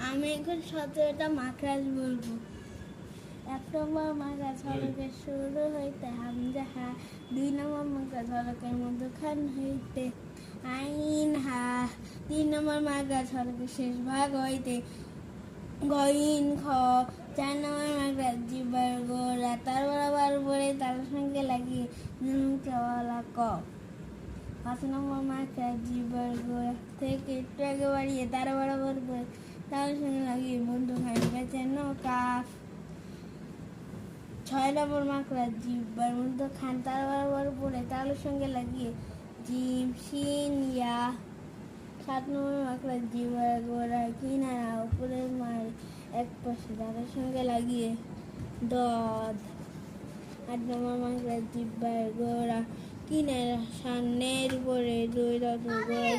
আমি এখন 17টা মাখরাজ বলবো। 1 নম্বর মাখরাজ হরকে শুরু হইতে হামজা হা। 2 নম্বর মাখরাজ হরকের মধ্যখান হইতে আইন হা। 3 নম্বর মাখরাজ হরকের শেষ ভাগ হইতে গইন খ। 4 নম্বর মাখরাজ জিহ্বার গোড়া তার বরাবর উপরে তালুর সঙ্গে লাগিয়ে নুনওয়ালা ক। 5 নম্বর মাখরাজ জিহ্বার গোড়া থেকে একটু আগে বাড়িয়ে তার বরাবর উপরে তালুর সঙ্গে লাগিয়ে মধ্যখান পেঁচানো কাফ। 6 নম্বর মাখরাজ জিহ্বার মধ্যখান তার বরাবর উপরে তালুর সঙ্গে লাগিয়ে জিম শিন ইয়া। 7 নম্বর মাখরাজ জিহ্বার গোড়া কিনারা উপরের মাড়ি এক পাশে তালুর সঙ্গে লাগিয়ে দদ। 8 নম্বর মাখরাজ জিহ্বার গোড়া কিনারা সামনের উপরে 2 দাঁতের গোড়া